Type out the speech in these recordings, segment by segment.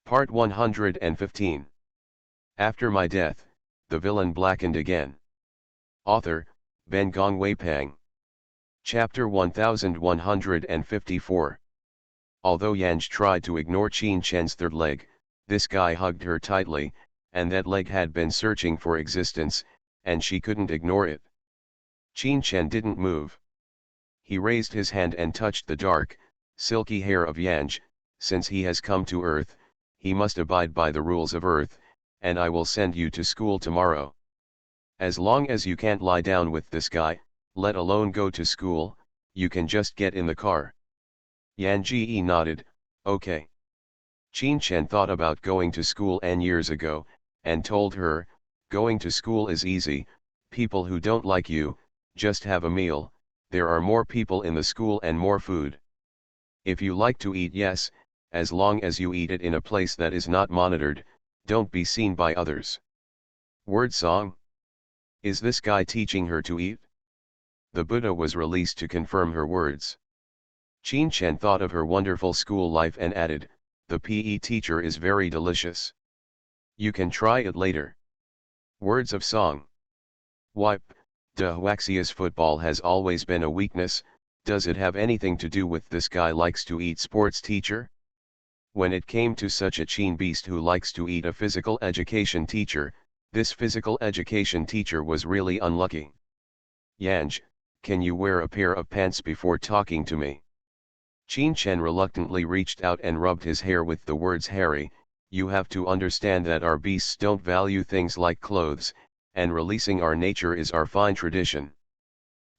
Part 115. After my death, the villain blackened again. Author, Ben Gong Wei Pang. Chapter 1154. Although Yanj tried to ignore Qin Chen's third leg, this guy hugged her tightly, and that leg had been searching for existence, and she couldn't ignore it. Qin Chen didn't move. He raised his hand and touched the dark, silky hair of Yanj. Since he has come to Earth, he must abide by the rules of Earth, and I will send you to school tomorrow. As long as you can't lie down with this guy, let alone go to school, you can just get in the car. Yan Ji nodded, okay. Qin Chen thought about going to school N years ago, and told her, going to school is easy, people who don't like you, just have a meal, there are more people in the school and more food. If you like to eat, yes, as long as you eat it in a place that is not monitored, don't be seen by others. Word song? Is this guy teaching her to eat? The Buddha was released to confirm her words. Qin Chen thought of her wonderful school life and added, the PE teacher is very delicious. You can try it later. Words of song. Wipe, de Huaxia's football has always been a weakness, does it have anything to do with this guy likes to eat sports teacher? When it came to such a Qin beast who likes to eat a physical education teacher, this physical education teacher was really unlucky. Yanj, can you wear a pair of pants before talking to me? Qin Chen reluctantly reached out and rubbed his hair with the words Harry, you have to understand that our beasts don't value things like clothes, and releasing our nature is our fine tradition.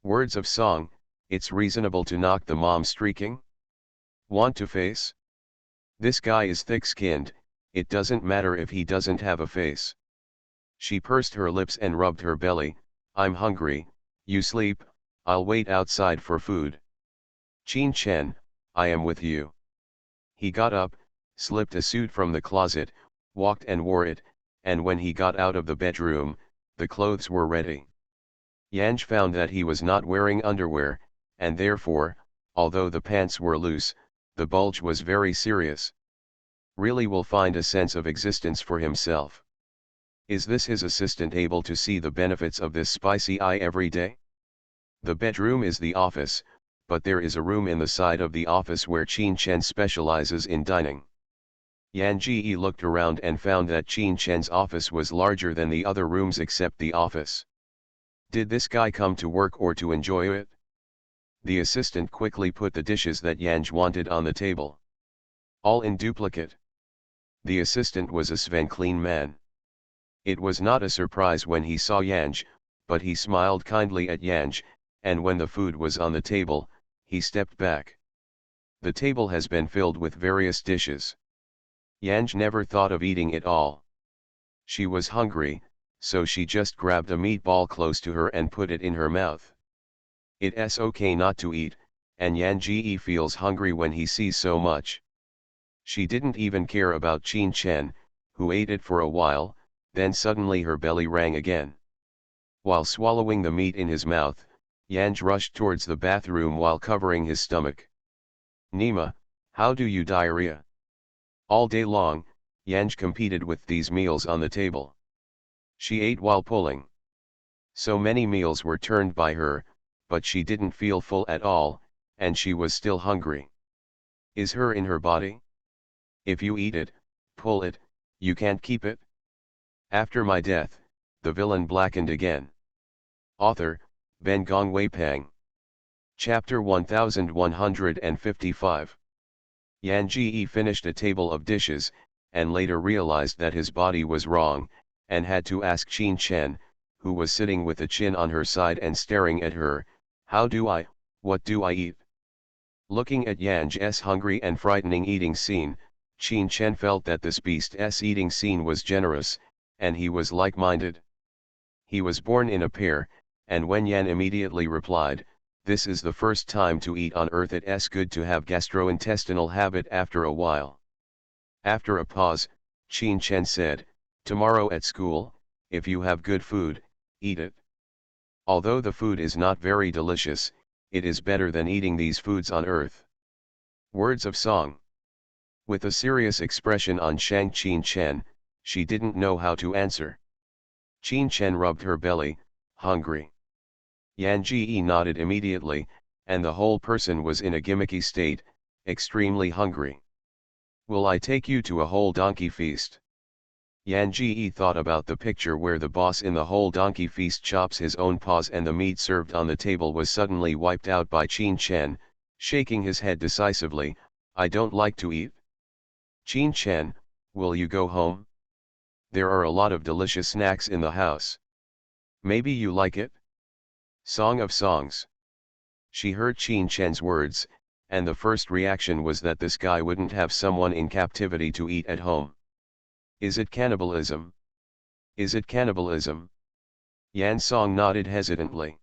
Words of song, it's reasonable to knock the mom streaking? Want to face? This guy is thick-skinned, it doesn't matter if he doesn't have a face. She pursed her lips and rubbed her belly, I'm hungry, you sleep, I'll wait outside for food. Qin Chen, I am with you. He got up, slipped a suit from the closet, walked and wore it, and when he got out of the bedroom, the clothes were ready. Yanj found that he was not wearing underwear, and therefore, although the pants were loose, the bulge was very serious. Really will find a sense of existence for himself. Is this his assistant able to see the benefits of this spicy eye every day? The bedroom is the office, but there is a room in the side of the office where Qin Chen specializes in dining. Yan Ji looked around and found that Qin Chen's office was larger than the other rooms except the office. Did this guy come to work or to enjoy it? The assistant quickly put the dishes that Yanj wanted on the table. All in duplicate. The assistant was a Sven clean man. It was not a surprise when he saw Yanj, but he smiled kindly at Yanj, and when the food was on the table, he stepped back. The table has been filled with various dishes. Yanj never thought of eating it all. She was hungry, so she just grabbed a meatball close to her and put it in her mouth. It's okay not to eat, and Yan Ji feels hungry when he sees so much. She didn't even care about Qin Chen, who ate it for a while, then suddenly her belly rang again. While swallowing the meat in his mouth, Yanj rushed towards the bathroom while covering his stomach. Nima, how do you diarrhea? All day long, Yanj competed with these meals on the table. She ate while pulling. So many meals were turned by her, but she didn't feel full at all, and she was still hungry. Is her in her body? If you eat it, pull it, you can't keep it. After my death, the villain blackened again. Author, Ben Gong Wei Pang. Chapter 1155. Yan Ji finished a table of dishes, and later realized that his body was wrong, and had to ask Qin Chen, who was sitting with a chin on her side and staring at her, what do I eat? Looking at Yanj's hungry and frightening eating scene, Qin Chen felt that this beast's eating scene was generous, and he was like-minded. He was born in a pair, and when Yan immediately replied, this is the first time to eat on earth, it's good to have gastrointestinal habit after a while. After a pause, Qin Chen said, tomorrow at school, if you have good food, eat it. Although the food is not very delicious, it is better than eating these foods on earth. Words of song. With a serious expression on Shang Qin Chen, she didn't know how to answer. Qin Chen rubbed her belly, hungry. Yan Ji nodded immediately, and the whole person was in a gimmicky state, extremely hungry. Will I take you to a whole donkey feast? Yan Ji thought about the picture where the boss in the whole donkey feast chops his own paws and the meat served on the table was suddenly wiped out by Qin Chen, shaking his head decisively. I don't like to eat. Qin Chen, will you go home? There are a lot of delicious snacks in the house. Maybe you like it? Song of Songs. She heard Qin Chen's words, and the first reaction was that this guy wouldn't have someone in captivity to eat at home. Is it cannibalism? Is it cannibalism? Yan Song nodded hesitantly.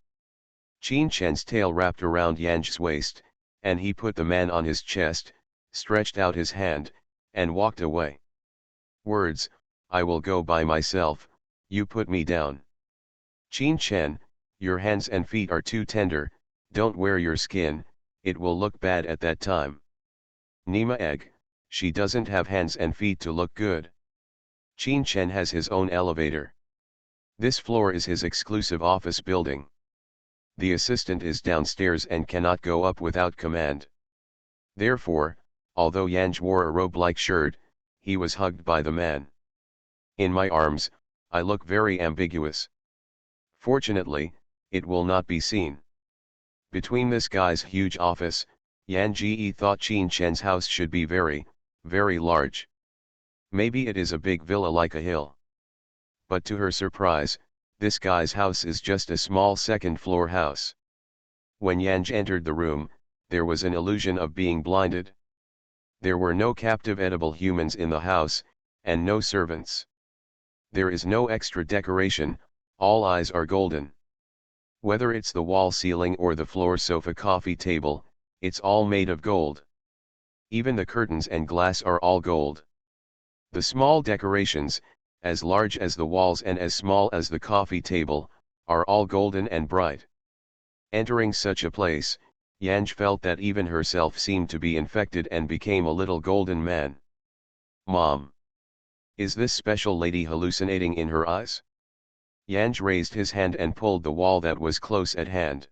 Qin Chen's tail wrapped around Yan's waist, and he put the man on his chest, stretched out his hand, and walked away. Words, I will go by myself, you put me down. Qin Chen, your hands and feet are too tender, don't wear your skin, it will look bad at that time. Nima egg, she doesn't have hands and feet to look good. Qin Chen has his own elevator. This floor is his exclusive office building. The assistant is downstairs and cannot go up without command. Therefore, although Yanj wore a robe-like shirt, he was hugged by the man. In my arms, I look very ambiguous. Fortunately, it will not be seen. Between this guy's huge office, Yan Ji thought Qin Chen's house should be very, very large. Maybe it is a big villa like a hill. But to her surprise, this guy's house is just a small second-floor house. When Yanj entered the room, there was an illusion of being blinded. There were no captive edible humans in the house, and no servants. There is no extra decoration, all eyes are golden. Whether it's the wall ceiling or the floor sofa coffee table, it's all made of gold. Even the curtains and glass are all gold. The small decorations, as large as the walls and as small as the coffee table, are all golden and bright. Entering such a place, Yanj felt that even herself seemed to be infected and became a little golden man. Mom! Is this special lady hallucinating in her eyes? Yanj raised his hand and pulled the wall that was close at hand.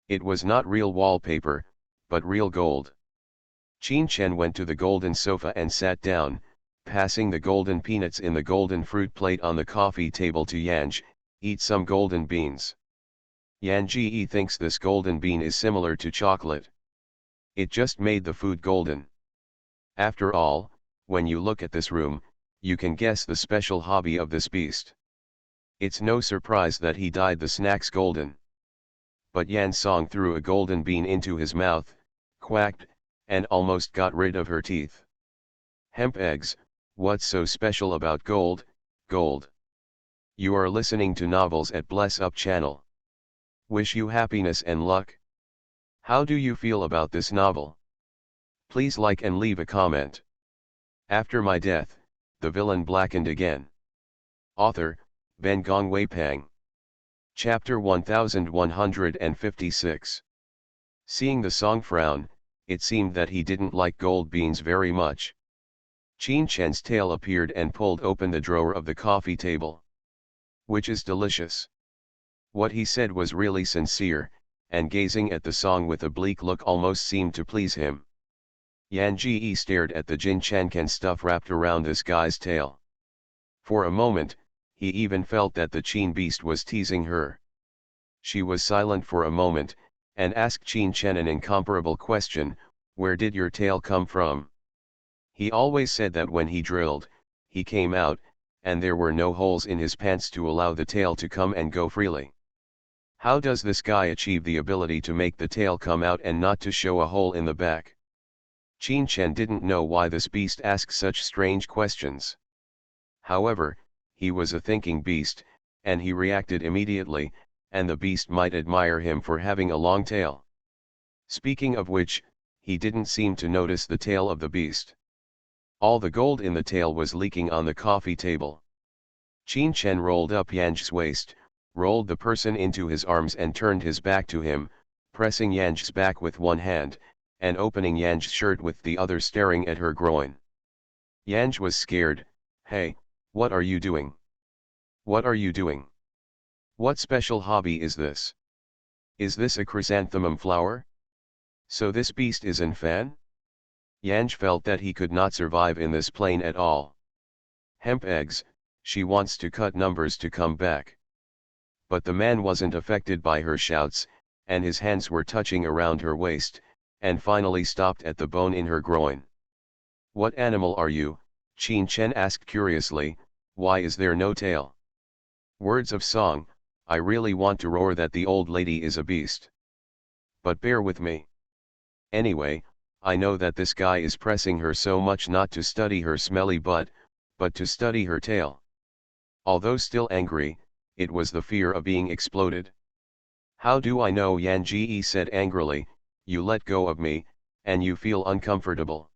It was not real wallpaper, but real gold. Qin Chen went to the golden sofa and sat down, passing the golden peanuts in the golden fruit plate on the coffee table to Yanj. Eat some golden beans. Yan Ji thinks this golden bean is similar to chocolate. It just made the food golden. After all, when you look at this room, you can guess the special hobby of this beast. It's no surprise that he dyed the snacks golden. But Yan Song threw a golden bean into his mouth, quacked, and almost got rid of her teeth. Hemp eggs, what's so special about gold? Gold. You are listening to novels at Bless Up channel. Wish you happiness and luck. How do you feel about this novel? Please like and leave a comment. After my death, the villain blackened again. Author, Ben Gong Wei Pang. Chapter 1156. Seeing the Song frown, it seemed that he didn't like gold beans very much. Qin Chen's tail appeared and pulled open the drawer of the coffee table. Which is delicious. What he said was really sincere, and gazing at the Song with a bleak look almost seemed to please him. Yan Ji stared at the Jin Chankan stuff wrapped around this guy's tail. For a moment, he even felt that the Qin beast was teasing her. She was silent for a moment, and asked Qin Chen an incomparable question, where did your tail come from? He always said that when he drilled, he came out, and there were no holes in his pants to allow the tail to come and go freely. How does this guy achieve the ability to make the tail come out and not to show a hole in the back? Qin Chen didn't know why this beast asked such strange questions. However, he was a thinking beast, and he reacted immediately, and the beast might admire him for having a long tail. Speaking of which, he didn't seem to notice the tail of the beast. All the gold in the tail was leaking on the coffee table. Qin Chen rolled up Yanj's waist, rolled the person into his arms and turned his back to him, pressing Yanj's back with one hand, and opening Yan's shirt with the other staring at her groin. Yang was scared. "Hey, what are you doing? What are you doing? What special hobby is this? Is this a chrysanthemum flower? So this beast is an fan?" Yang felt that he could not survive in this plane at all. "Hemp eggs, she wants to cut numbers to come back." But the man wasn't affected by her shouts, and his hands were touching around her waist, and finally stopped at the bone in her groin. "What animal are you?" Qin Chen asked curiously. "Why is there no tail?" Words of song. I really want to roar that the old lady is a beast. But bear with me. Anyway, I know that this guy is pressing her so much not to study her smelly butt, but to study her tail. Although still angry, it was the fear of being exploded. "How do I know?" Yan Ji said angrily. "You let go of me, and you feel uncomfortable."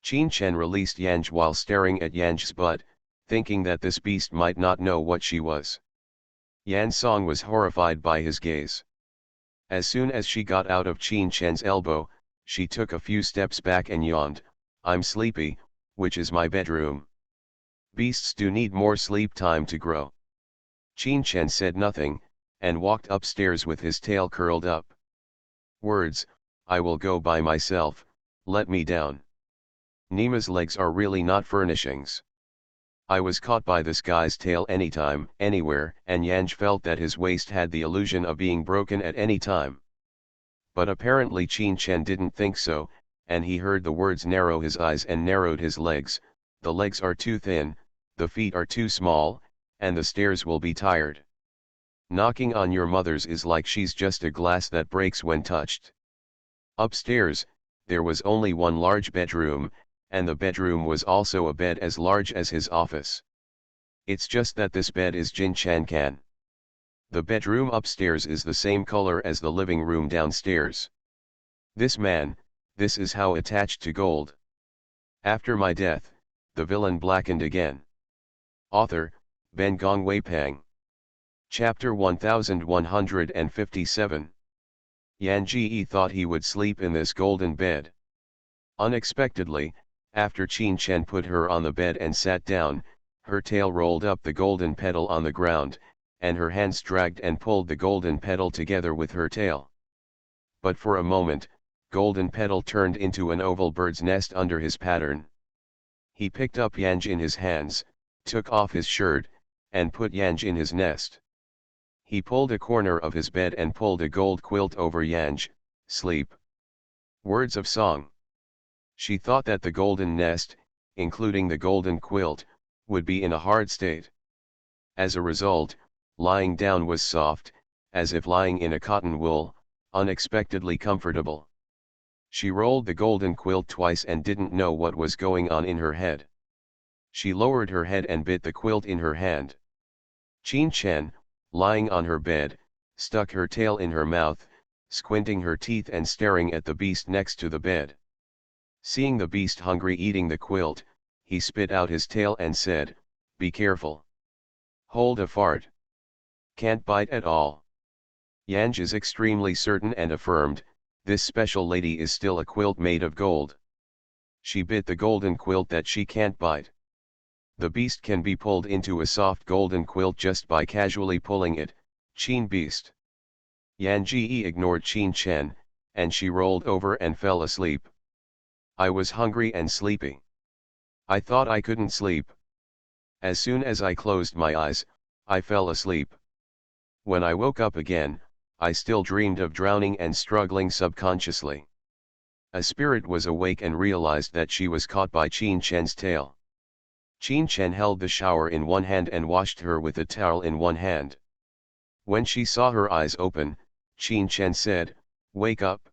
Qin Chen released Yanj while staring at Yanj's butt, thinking that this beast might not know what she was. Yan Song was horrified by his gaze. As soon as she got out of Qin Chen's elbow, she took a few steps back and yawned. "I'm sleepy, which is my bedroom. Beasts do need more sleep time to grow." Qin Chen said nothing, and walked upstairs with his tail curled up. Words, "I will go by myself, let me down." Nima's legs are really not furnishings. I was caught by this guy's tail anytime, anywhere, and Yanj felt that his waist had the illusion of being broken at any time. But apparently Qin Chen didn't think so, and he heard the words narrow his eyes and narrowed his legs. "The legs are too thin, the feet are too small, and the stairs will be tired. Knocking on your mother's is like she's just a glass that breaks when touched." Upstairs, there was only one large bedroom, and the bedroom was also a bed as large as his office. It's just that this bed is Jin Chan Kan. The bedroom upstairs is the same color as the living room downstairs. This man, this is how attached to gold. After my death, the villain blackened again. Author, Ben Gong Wei Pang. Chapter 1157. Yan Ji thought he would sleep in this golden bed. Unexpectedly, after Qin Chen put her on the bed and sat down, her tail rolled up the golden petal on the ground, and her hands dragged and pulled the golden petal together with her tail. But for a moment, golden petal turned into an oval bird's nest under his pattern. He picked up Yanj in his hands, took off his shirt, and put Yanj in his nest. He pulled a corner of his bed and pulled a gold quilt over Yanj. "Sleep." Words of song. She thought that the golden nest, including the golden quilt, would be in a hard state. As a result, lying down was soft, as if lying in a cotton wool, unexpectedly comfortable. She rolled the golden quilt twice and didn't know what was going on in her head. She lowered her head and bit the quilt in her hand. Qin Chen, lying on her bed, stuck her tail in her mouth, squinting her teeth and staring at the beast next to the bed. Seeing the beast hungry eating the quilt, he spit out his tail and said, "Be careful. Hold a fart. Can't bite at all." Yanj is extremely certain and affirmed, "This special lady is still a quilt made of gold." She bit the golden quilt that she can't bite. The beast can be pulled into a soft golden quilt just by casually pulling it. Qin beast. Yan Ji ignored Qin Chen, and she rolled over and fell asleep. "I was hungry and sleepy. I thought I couldn't sleep. As soon as I closed my eyes, I fell asleep. When I woke up again, I still dreamed of drowning and struggling subconsciously." A spirit was awake and realized that she was caught by Qin Chen's tail. Qin Chen held the shower in one hand and washed her with a towel in one hand. When she saw her eyes open, Qin Chen said, "Wake up.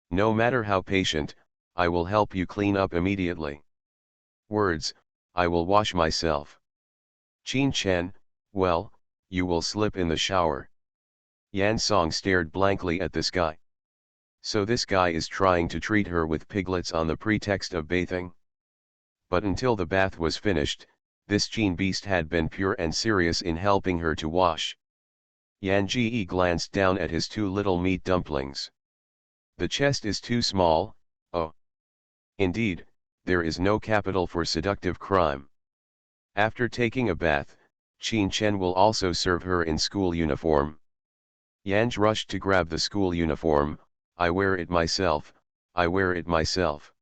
No matter how patient, I will help you clean up immediately." Words, "I will wash myself." Qin Chen, "Well, you will slip in the shower." Yan Song stared blankly at this guy. So this guy is trying to treat her with piglets on the pretext of bathing. But until the bath was finished, this Qin beast had been pure and serious in helping her to wash. Yan Ji glanced down at his two little meat dumplings. The chest is too small, oh. Indeed, there is no capital for seductive crime. After taking a bath, Qin Chen will also serve her in school uniform. Yanj rushed to grab the school uniform. I wear it myself, I wear it myself.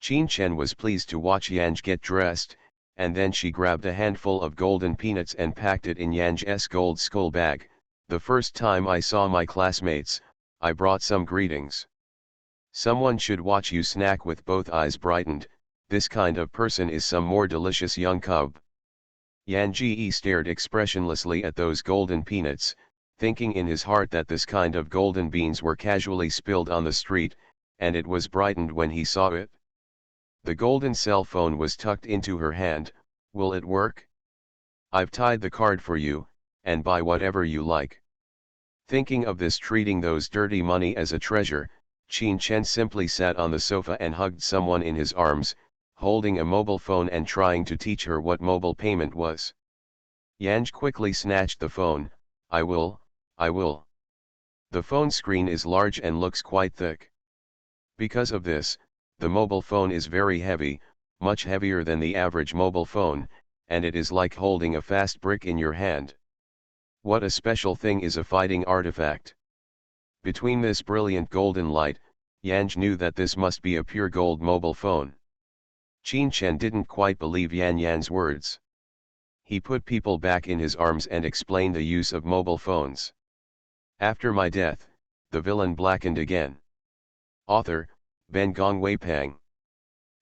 Qin Chen was pleased to watch Yanj get dressed, and then she grabbed a handful of golden peanuts and packed it in Yanj's gold skull bag. The first time I saw my classmates, I brought some greetings. Someone should watch you snack with both eyes brightened. This kind of person is some more delicious young cub. Yan Ji stared expressionlessly at those golden peanuts, thinking in his heart that this kind of golden beans were casually spilled on the street, and it was brightened when he saw it. The golden cell phone was tucked into her hand. Will it work? I've tied the card for you, and buy whatever you like. Thinking of this, treating those dirty money as a treasure, Qin Chen simply sat on the sofa and hugged someone in his arms, holding a mobile phone and trying to teach her what mobile payment was. Yanj quickly snatched the phone. I will. The phone screen is large and looks quite thick. Because of this, the mobile phone is very heavy, much heavier than the average mobile phone, and it is like holding a fast brick in your hand. What a special thing is a fighting artifact. Between this brilliant golden light, Yanj knew that this must be a pure gold mobile phone. Qin Chen didn't quite believe Yan's words. He put people back in his arms and explained the use of mobile phones. After my death, the villain blackened again. Author, Ben Gong Wei Pang.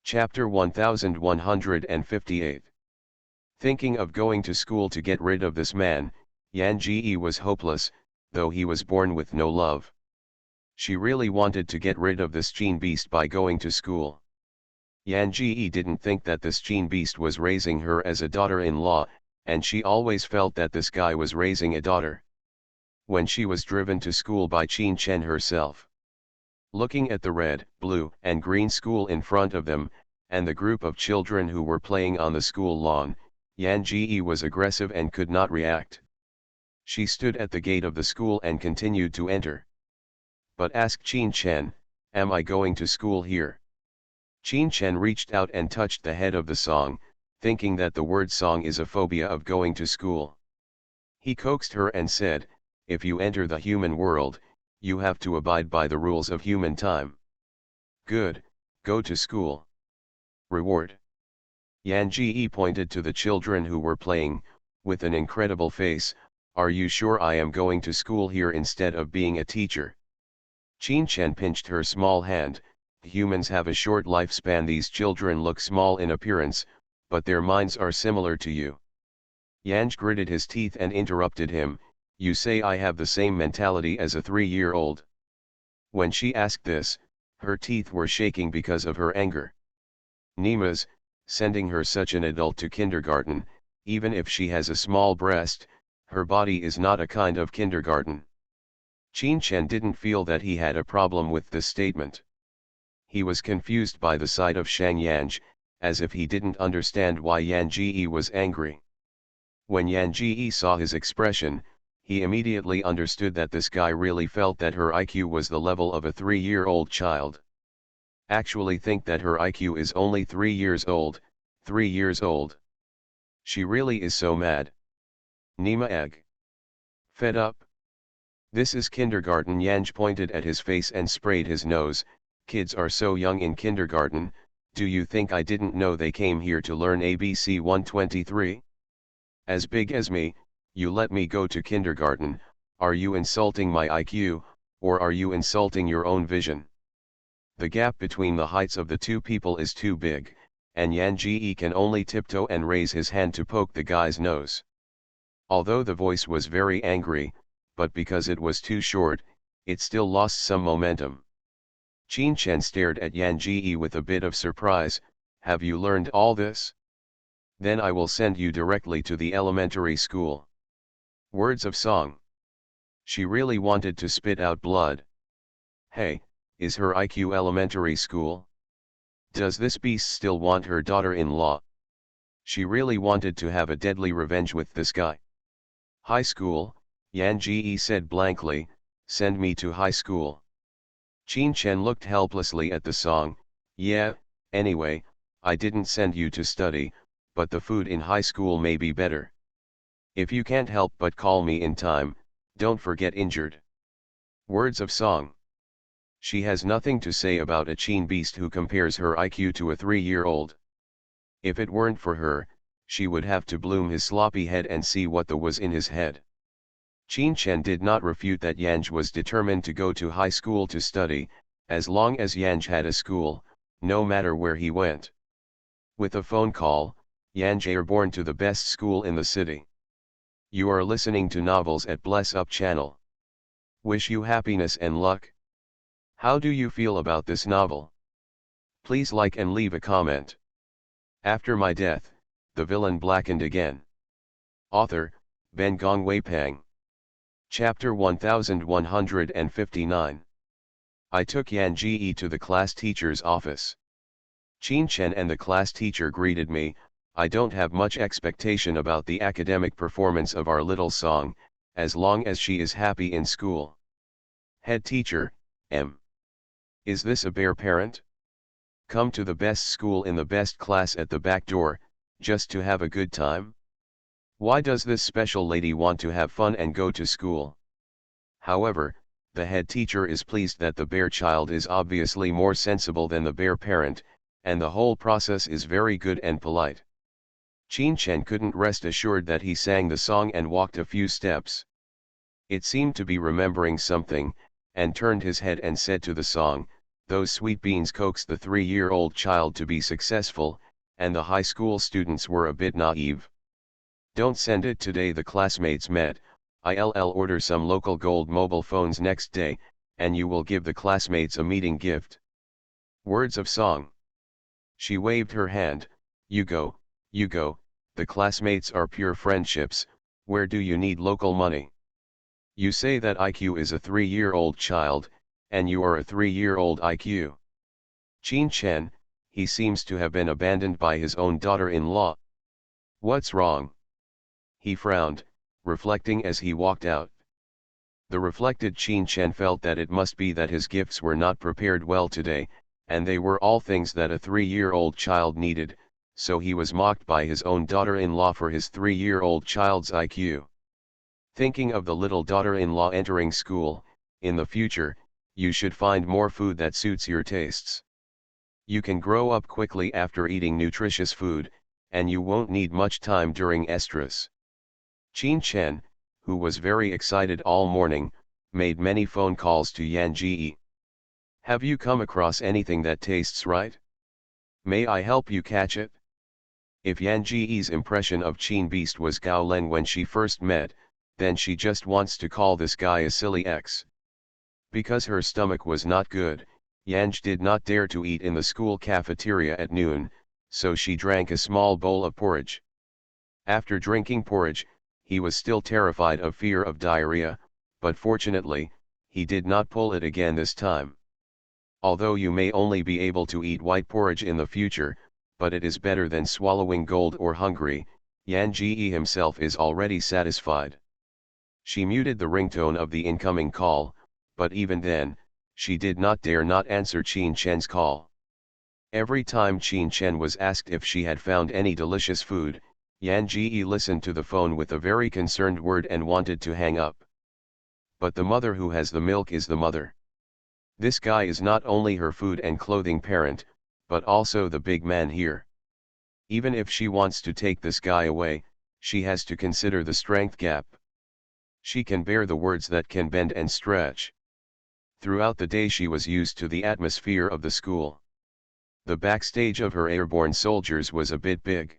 Chapter 1158. Thinking of going to school to get rid of this man, Yan Ji was hopeless, though he was born with no love. She really wanted to get rid of this Qin beast by going to school. Yan Ji didn't think that this Qin beast was raising her as a daughter-in-law, and she always felt that this guy was raising a daughter. When she was driven to school by Qin Chen herself. Looking at the red, blue, and green school in front of them, and the group of children who were playing on the school lawn, Yan Ji was aggressive and could not react. She stood at the gate of the school and continued to enter. But asked Qin Chen, am I going to school here? Qin Chen reached out and touched the head of the song, thinking that the word song is a phobia of going to school. He coaxed her and said, if you enter the human world, you have to abide by the rules of human time. Good, go to school. Reward. Yan Ji pointed to the children who were playing, with an incredible face, are you sure I am going to school here instead of being a teacher? Qin Chen pinched her small hand. Humans have a short lifespan. These children look small in appearance, but their minds are similar to you. Yanj gritted his teeth and interrupted him, you say I have the same mentality as a 3-year-old. When she asked this, her teeth were shaking because of her anger. Nima's, sending her such an adult to kindergarten, even if she has a small breast, her body is not a kind of kindergarten. Qin Chen didn't feel that he had a problem with this statement. He was confused by the sight of Shang Yanj, as if he didn't understand why Yan Ji was angry. When Yan Ji saw his expression, he immediately understood that this guy really felt that her IQ was the level of a 3-year-old child. Actually think that her IQ is only 3 years old, 3 years old. She really is so mad. Nima egg. Fed up. This is kindergarten. Yanj pointed at his face and sprayed his nose. Kids are so young in kindergarten, do you think I didn't know they came here to learn ABC 123? As big as me, you let me go to kindergarten, are you insulting my IQ, or are you insulting your own vision? The gap between the heights of the two people is too big, and Yan Ji can only tiptoe and raise his hand to poke the guy's nose. Although the voice was very angry, but because it was too short, it still lost some momentum. Qin Chen stared at Yan Ji with a bit of surprise, have you learned all this? Then I will send you directly to the elementary school. Words of song. She really wanted to spit out blood. Hey, is her IQ elementary school? Does this beast still want her daughter-in-law? She really wanted to have a deadly revenge with this guy. High school, Yan Ji said blankly, send me to high school. Qin Chen looked helplessly at the song. Yeah, anyway, I didn't send you to study, but the food in high school may be better. If you can't help but call me in time, don't forget injured. Words of song. She has nothing to say about a Qin beast who compares her IQ to a 3-year-old. If it weren't for her, she would have to bloom his sloppy head and see what was in his head. Qin Chen did not refute that Yanj was determined to go to high school to study, as long as Yanj had a school, no matter where he went. With a phone call, Yanj airborne to the best school in the city. You are listening to novels at Bless Up channel. Wish you happiness and luck. How do you feel about this novel? Please like and leave a comment. After my death, the villain blackened again. Author, Ben Gong Weipang. Chapter 1159. I took Yan Ji to the class teacher's office. Qin Chen and the class teacher greeted me. I don't have much expectation about the academic performance of our little song, as long as she is happy in school. Head teacher, M. Is this a bear parent? Come to the best school in the best class at the back door, just to have a good time? Why does this special lady want to have fun and go to school? However, the head teacher is pleased that the bear child is obviously more sensible than the bear parent, and the whole process is very good and polite. Qin Chen couldn't rest assured that he sang the song and walked a few steps. It seemed to be remembering something, and turned his head and said to the song, those sweet beans coaxed the 3-year-old child to be successful, and the high school students were a bit naive. Don't send it today, the classmates met. I'll order some local gold mobile phones next day, and you will give the classmates a meeting gift. Words of song. She waved her hand. You go, the classmates are pure friendships, where do you need local money? You say that IQ is a 3-year-old child, and you are a 3-year-old IQ. Qin Chen, he seems to have been abandoned by his own daughter-in-law. What's wrong? He frowned, reflecting as he walked out. The reflected Qin Chen felt that it must be that his gifts were not prepared well today, and they were all things that a 3-year-old child needed, so he was mocked by his own daughter-in-law for his 3-year-old child's IQ. Thinking of the little daughter-in-law entering school, in the future, you should find more food that suits your tastes. You can grow up quickly after eating nutritious food, and you won't need much time during estrus. Qin Chen, who was very excited all morning, made many phone calls to Yan Ji. Have you come across anything that tastes right? May I help you catch it? If Yan Ji's impression of Qin Beast was Gao Len when she first met, then she just wants to call this guy a silly ex. Because her stomach was not good, Yanj did not dare to eat in the school cafeteria at noon, so she drank a small bowl of porridge. After drinking porridge, he was still terrified of fear of diarrhea, but fortunately, he did not pull it again this time. Although you may only be able to eat white porridge in the future, but it is better than swallowing gold or hungry, Yan Ji himself is already satisfied. She muted the ringtone of the incoming call, but even then, she did not dare not answer Qin Chen's call. Every time Qin Chen was asked if she had found any delicious food, Yan Ji listened to the phone with a very concerned word and wanted to hang up. But the mother who has the milk is the mother. This guy is not only her food and clothing parent, but also the big man here. Even if she wants to take this guy away, she has to consider the strength gap. She can bear the words that can bend and stretch. Throughout the day she was used to the atmosphere of the school. The backstage of her airborne soldiers was a bit big.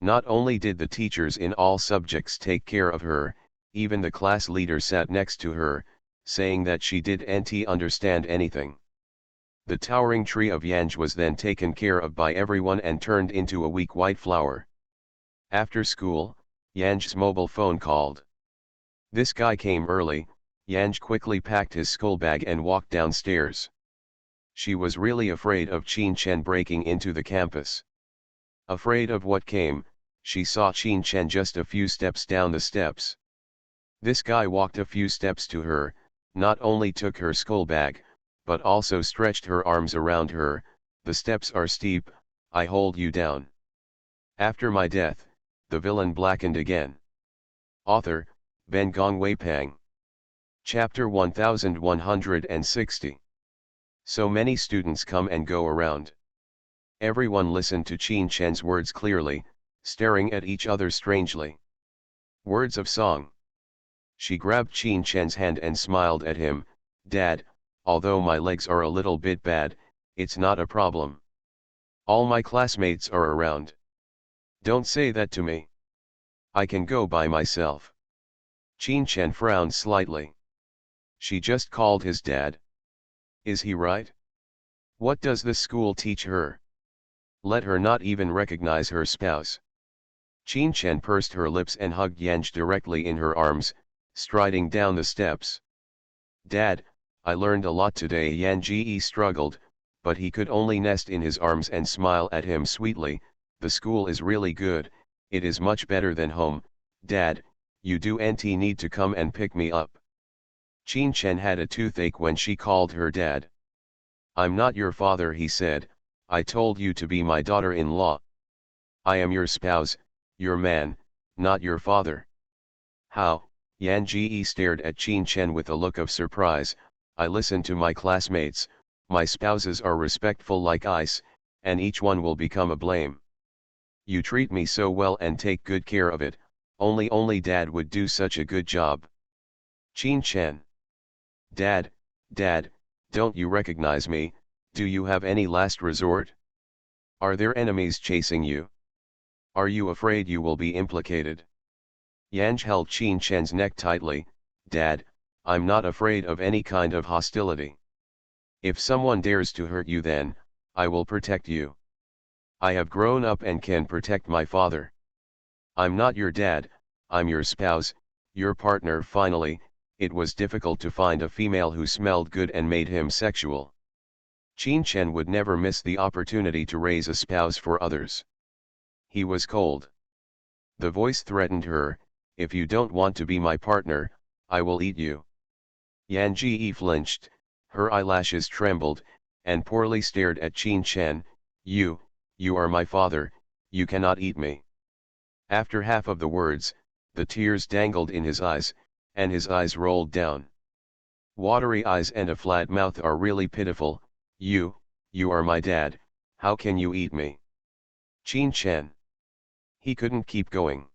Not only did the teachers in all subjects take care of her, even the class leader sat next to her, saying that she didn't understand anything. The towering tree of Yanj was then taken care of by everyone and turned into a weak white flower. After school, Yanj's mobile phone called. This guy came early. Yanj quickly packed his school bag and walked downstairs. She was really afraid of Qin Chen breaking into the campus. Afraid of what came, she saw Qin Chen just a few steps down the steps. This guy walked a few steps to her, not only took her school bag, but also stretched her arms around her. The steps are steep, I hold you down. After my death, the villain blackened again. Author, Ben Gongwei Pang. Chapter 1160. So many students come and go around. Everyone listened to Qin Chen's words clearly, staring at each other strangely. Words of song. She grabbed Qin Chen's hand and smiled at him. Dad, although my legs are a little bit bad, it's not a problem. All my classmates are around. Don't say that to me. I can go by myself. Qin Chen frowned slightly. She just called his dad. Is he right? What does the school teach her? Let her not even recognize her spouse. Qin Chen pursed her lips and hugged Yanj directly in her arms, striding down the steps. Dad, I learned a lot today. Yan Ji struggled, but he could only nest in his arms and smile at him sweetly. The school is really good, it is much better than home. Dad, you do need to come and pick me up. Qin Chen had a toothache when she called her dad. I'm not your father, he said, I told you to be my daughter-in-law. I am your spouse, your man, not your father. How? Yan Ji stared at Qin Chen with a look of surprise. I listen to my classmates, my spouses are respectful like ice, and each one will become a blame. You treat me so well and take good care of it, only Dad would do such a good job. Qin Chen. Dad, don't you recognize me? Do you have any last resort? Are there enemies chasing you? Are you afraid you will be implicated? Yanj held Qin Chen's neck tightly. Dad, I'm not afraid of any kind of hostility. If someone dares to hurt you, then I will protect you. I have grown up and can protect my father. I'm not your dad, I'm your spouse, your partner. Finally, it was difficult to find a female who smelled good and made him sexual. Qin Chen would never miss the opportunity to raise a spouse for others. He was cold. The voice threatened her, if you don't want to be my partner, I will eat you. Yan Ji flinched, her eyelashes trembled, and poorly stared at Qin Chen. You are my father, you cannot eat me. After half of the words, the tears dangled in his eyes, and his eyes rolled down. Watery eyes and a flat mouth are really pitiful. You are my dad, how can you eat me? Qin Chen. He couldn't keep going.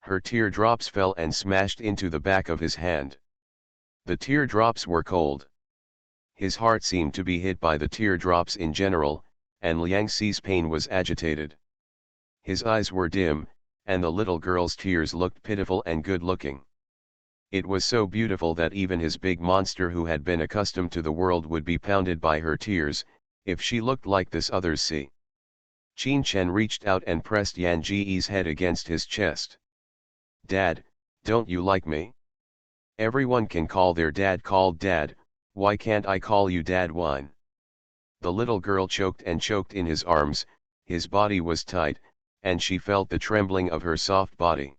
Her teardrops fell and smashed into the back of his hand. The teardrops were cold. His heart seemed to be hit by the teardrops in general, and Liang Xi's pain was agitated. His eyes were dim, and the little girl's tears looked pitiful and good-looking. It was so beautiful that even his big monster who had been accustomed to the world would be pounded by her tears. If she looked like this, others see. Qin Chen reached out and pressed Yan Ji's head against his chest. Dad, don't you like me? Everyone can call their dad called dad, why can't I call you dad? Whine. The little girl choked and choked in his arms, his body was tight, and she felt the trembling of her soft body.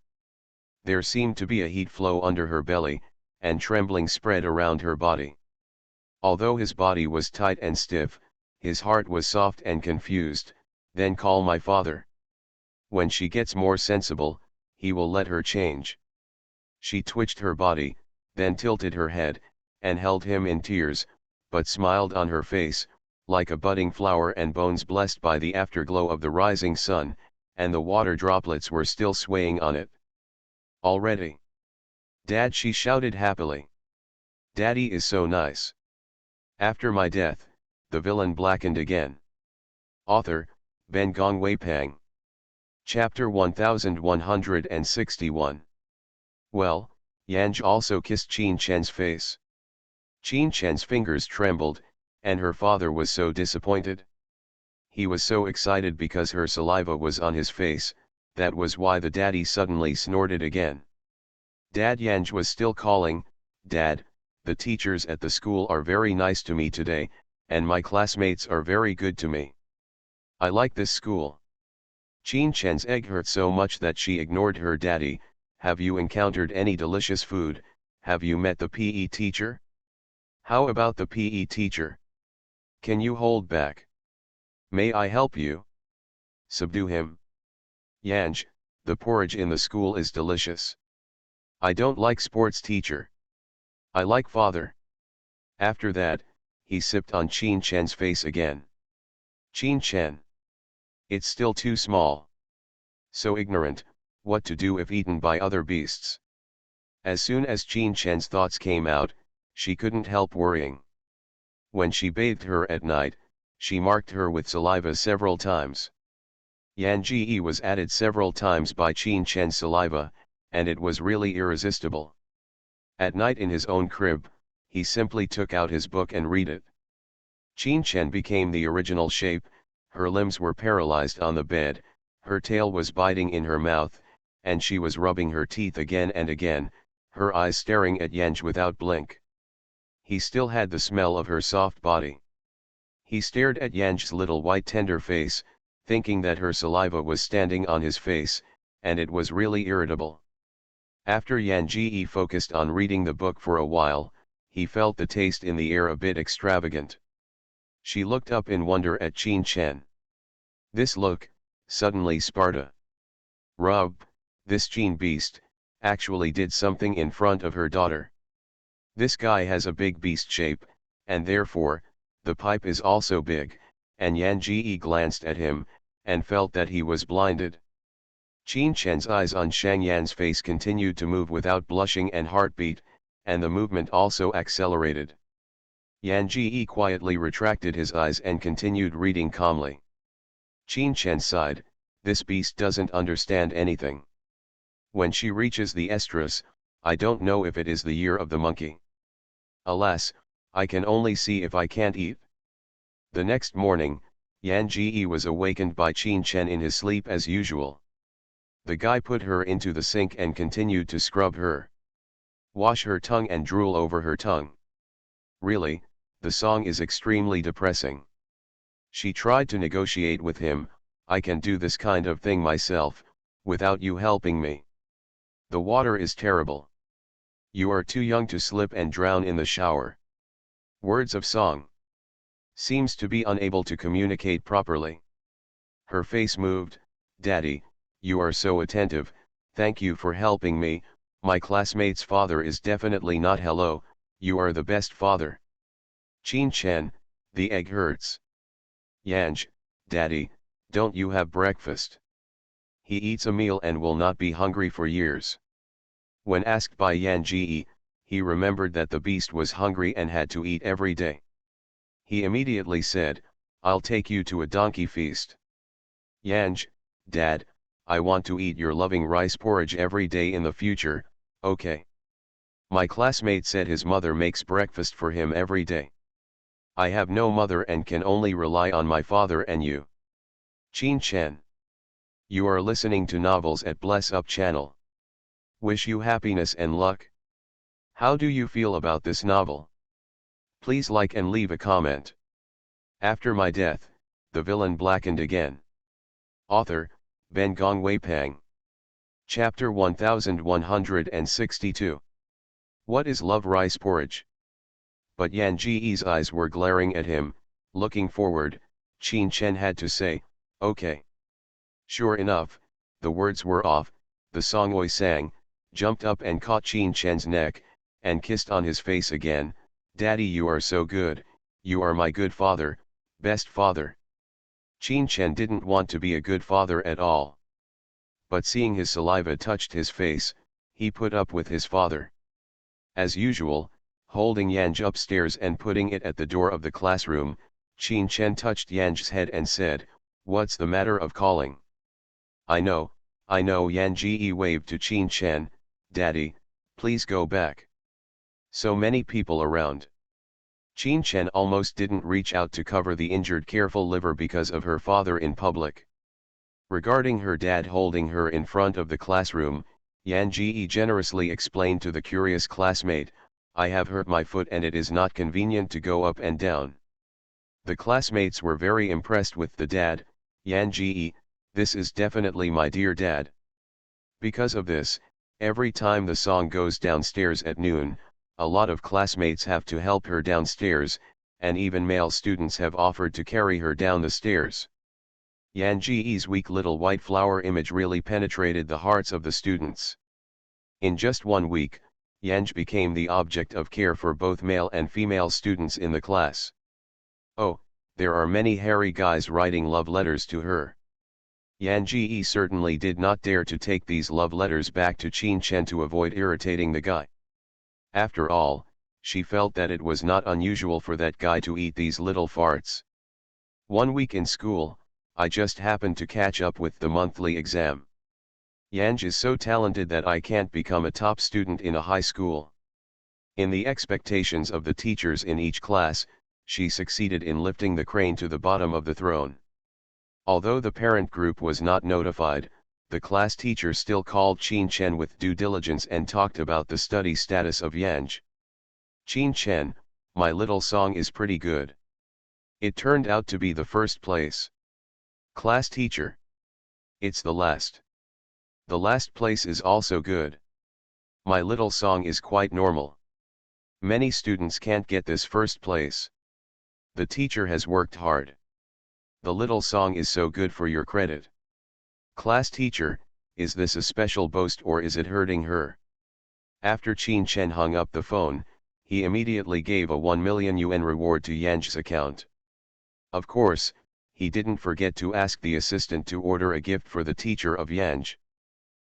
There seemed to be a heat flow under her belly, and trembling spread around her body. Although his body was tight and stiff, his heart was soft and confused. Then call my father. When she gets more sensible, he will let her change. She twitched her body, then tilted her head, and held him in tears, but smiled on her face, like a budding flower and bones blessed by the afterglow of the rising sun, and the water droplets were still swaying on it. Already? Dad, she shouted happily. Daddy is so nice. After my death, the villain blackened again. Author, Ben Gongwei Pang. Chapter 1161. Well, Yanj also kissed Qin Chen's face. Qin Chen's fingers trembled, and her father was so disappointed. He was so excited because her saliva was on his face, that was why the daddy suddenly snorted again. Dad. Yanj was still calling, Dad, the teachers at the school are very nice to me today, and my classmates are very good to me. I like this school. Qin Chen's egg hurt so much that she ignored her daddy. Have you encountered any delicious food? Have you met the PE teacher? How about the PE teacher? Can you hold back? May I help you? Subdue him. Yanj, the porridge in the school is delicious. I don't like sports teacher. I like father. After that, he sipped on Qin Chen's face again. Qin Chen. It's still too small. So ignorant, what to do if eaten by other beasts? As soon as Qin Chen's thoughts came out, she couldn't help worrying. When she bathed her at night, she marked her with saliva several times. Yan Ji was added several times by Qin Chen's saliva, and it was really irresistible. At night in his own crib, he simply took out his book and read it. Qin Chen became the original shape, her limbs were paralyzed on the bed, her tail was biting in her mouth, and she was rubbing her teeth again and again, her eyes staring at Yanj without blink. He still had the smell of her soft body. He stared at Yanj's little white tender face, thinking that her saliva was standing on his face, and it was really irritable. After Yan Ji focused on reading the book for a while, he felt the taste in the air a bit extravagant. She looked up in wonder at Qin Chen. This look, suddenly Sparta. Rub, this Qin beast, actually did something in front of her daughter. This guy has a big beast shape, and therefore, the pipe is also big, and Yan Ji glanced at him, and felt that he was blinded. Qin Chen's eyes on Shang Yan's face continued to move without blushing and heartbeat, and the movement also accelerated. Yan Ji quietly retracted his eyes and continued reading calmly. Qin Chen sighed, this beast doesn't understand anything. When she reaches the estrus, I don't know if it is the year of the monkey. Alas, I can only see if I can't eat. The next morning, Yan Ji was awakened by Qin Chen in his sleep as usual. The guy put her into the sink and continued to scrub her. Wash her tongue and drool over her tongue. Really, the song is extremely depressing. She tried to negotiate with him, I can do this kind of thing myself, without you helping me. The water is terrible. You are too young to slip and drown in the shower. Words of song. Seems to be unable to communicate properly. Her face moved, Daddy, you are so attentive, thank you for helping me, my classmate's father is definitely not hello, you are the best father. Qin Chen, the egg hurts. Yanj, Daddy, don't you have breakfast? He eats a meal and will not be hungry for years. When asked by Yan Ji, he remembered that the beast was hungry and had to eat every day. He immediately said, I'll take you to a donkey feast. Yanj, Dad, I want to eat your loving rice porridge every day in the future, okay? My classmate said his mother makes breakfast for him every day. I have no mother and can only rely on my father and you. Qin Chen. You are listening to novels at Bless Up channel. Wish you happiness and luck. How do you feel about this novel? Please like and leave a comment. After my death, the villain blackened again. Author, Ben Gong Wei Pang. Chapter 1162. What is love rice porridge? But Yan Ji's eyes were glaring at him, looking forward, Qin Chen had to say, okay. Sure enough, the words were off, the songoi sang, jumped up and caught Qin Chen's neck, and kissed on his face again, Daddy you are so good, you are my good father, best father. Qin Chen didn't want to be a good father at all. But seeing his saliva touched his face, he put up with his father. As usual, holding Yanj upstairs and putting it at the door of the classroom, Qin Chen touched Yanj's head and said, what's the matter of calling? I know, Yan Ji waved to Qin Chen, Daddy, please go back. So many people around. Qin Chen almost didn't reach out to cover the injured careful liver because of her father in public. Regarding her dad holding her in front of the classroom, Yan Ji generously explained to the curious classmate, I have hurt my foot and it is not convenient to go up and down. The classmates were very impressed with the dad, Yan Ji, this is definitely my dear dad. Because of this, every time the song goes downstairs at noon, A lot of classmates have to help her downstairs, and even male students have offered to carry her down the stairs. Yan Ji's weak little white flower image really penetrated the hearts of the students. In just 1 week, Yanj became the object of care for both male and female students in the class. Oh, there are many hairy guys writing love letters to her. Yan Ji certainly did not dare to take these love letters back to Qin Chen to avoid irritating the guy. After all, she felt that it was not unusual for that guy to eat these little farts. 1 week in school, I just happened to catch up with the monthly exam. Yanj is so talented that I can't become a top student in a high school. In the expectations of the teachers in each class, she succeeded in lifting the crane to the bottom of the throne. Although the parent group was not notified, the class teacher still called Qin Chen with due diligence and talked about the study status of Yanj. Qin Chen, my little song is pretty good. It turned out to be the first place. Class teacher. It's the last. The last place is also good. My little song is quite normal. Many students can't get this first place. The teacher has worked hard. The little song is so good for your credit. Class teacher, is this a special boast or is it hurting her? After Qin Chen hung up the phone, he immediately gave a 1 million yuan reward to Yanj's account. Of course, he didn't forget to ask the assistant to order a gift for the teacher of Yanj.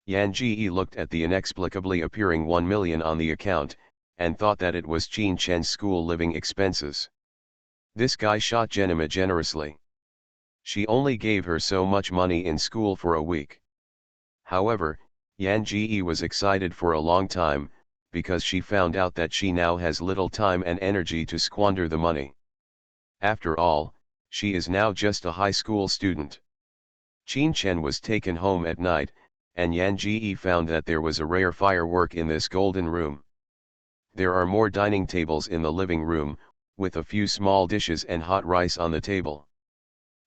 Yan Ji looked at the inexplicably appearing 1 million on the account, and thought that it was Qin Chen's school living expenses. This guy shot Genema generously. She only gave her so much money in school for a week. However, Yan Ji was excited for a long time, because she found out that she now has little time and energy to squander the money. After all, she is now just a high school student. Qin Chen was taken home at night, and Yan Ji found that there was a rare firework in this golden room. There are more dining tables in the living room, with a few small dishes and hot rice on the table.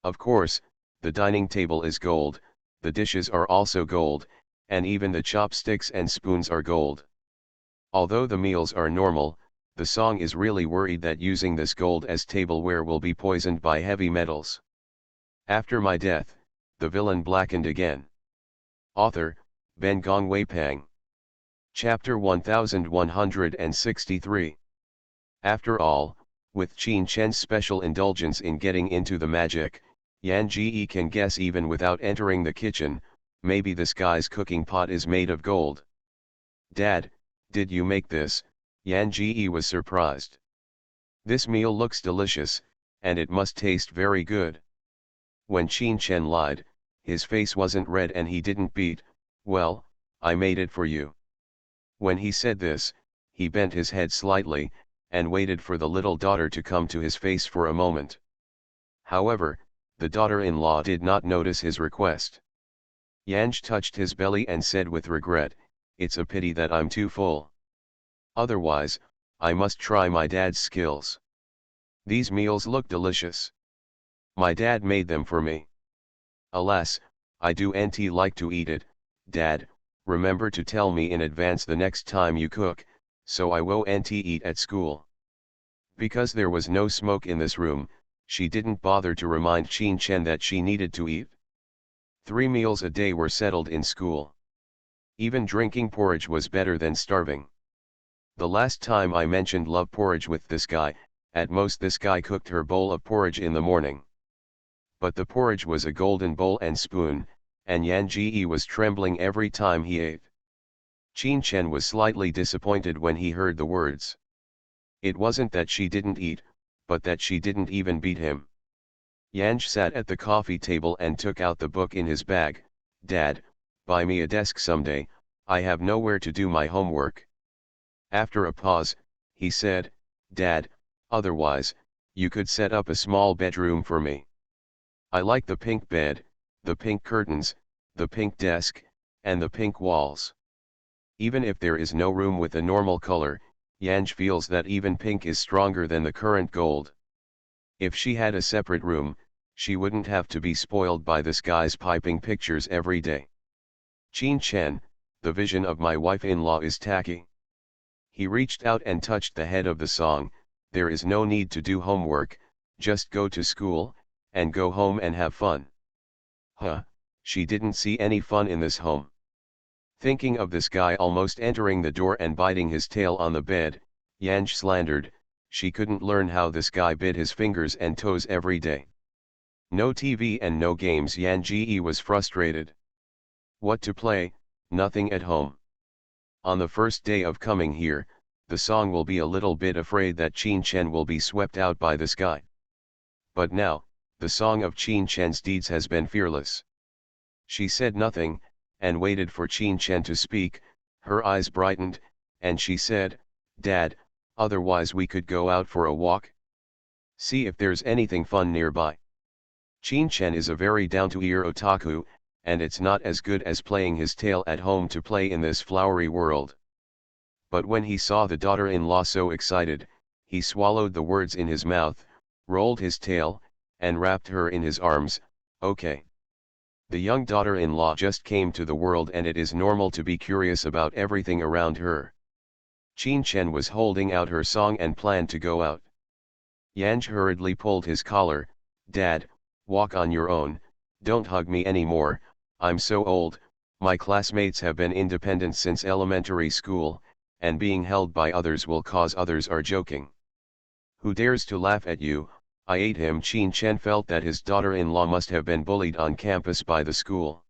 Of course, the dining table is gold, the dishes are also gold, and even the chopsticks and spoons are gold. Although the meals are normal, the song is really worried that using this gold as tableware will be poisoned by heavy metals. After my death, the villain blackened again. Author, Ben Gong Wei Pang. Chapter 1163. After all, with Qin Chen's special indulgence in getting into the magic, Yan Ji can guess even without entering the kitchen, maybe this guy's cooking pot is made of gold. Dad, did you make this? Yan Ji was surprised. This meal looks delicious, and it must taste very good. When Qin Chen lied, his face wasn't red and he didn't beat, well, I made it for you. When he said this, he bent his head slightly, and waited for the little daughter to come to his face for a moment. However, the daughter-in-law did not notice his request. Yanj touched his belly and said with regret, it's a pity that I'm too full. Otherwise, I must try my dad's skills. These meals look delicious. My dad made them for me. Alas, I don't like to eat it, Dad. Remember to tell me in advance the next time you cook, so I won't eat at school. Because there was no smoke in this room, she didn't bother to remind Qin Chen that she needed to eat. 3 meals a day were settled in school. Even drinking porridge was better than starving. The last time I mentioned love porridge with this guy, at most this guy cooked her bowl of porridge in the morning. But the porridge was a golden bowl and spoon, and Yan Ji was trembling every time he ate. Qin Chen was slightly disappointed when he heard the words. It wasn't that she didn't eat, but that she didn't even beat him. Yanj sat at the coffee table and took out the book in his bag. Dad, buy me a desk someday, I have nowhere to do my homework. After a pause, he said, Dad, otherwise, you could set up a small bedroom for me. I like the pink bed, the pink curtains, the pink desk, and the pink walls. Even if there is no room with a normal color, Yanj feels that even pink is stronger than the current gold. If she had a separate room, she wouldn't have to be spoiled by this guy's piping pictures every day. Qin Chen, the vision of my wife-in-law is tacky. He reached out and touched the head of the song. There is no need to do homework, just go to school, and go home and have fun. Huh, she didn't see any fun in this home. Thinking of this guy almost entering the door and biting his tail on the bed, Yanj slandered, she couldn't learn how this guy bit his fingers and toes every day. No TV and no games. Yanji was frustrated. What to play? Nothing at home. On the first day of coming here, the song will be a little bit afraid that Qin Chen will be swept out by this guy. But now, the song of Qin Chen's deeds has been fearless. She said nothing, and waited for Qin Chen to speak. Her eyes brightened, and she said, Dad, otherwise we could go out for a walk? See if there's anything fun nearby. Qin Chen is a very down-to-earth otaku, and it's not as good as playing his tail at home to play in this flowery world. But when he saw the daughter-in-law so excited, he swallowed the words in his mouth, rolled his tail, and wrapped her in his arms. Okay. The young daughter-in-law just came to the world and it is normal to be curious about everything around her. Qin Chen was holding out her song and planned to go out. Yanj hurriedly pulled his collar. Dad, walk on your own, don't hug me anymore, I'm so old, my classmates have been independent since elementary school, and being held by others will cause others are joking. Who dares to laugh at you? I ate him. Qin Chen felt that his daughter-in-law must have been bullied on campus by the school.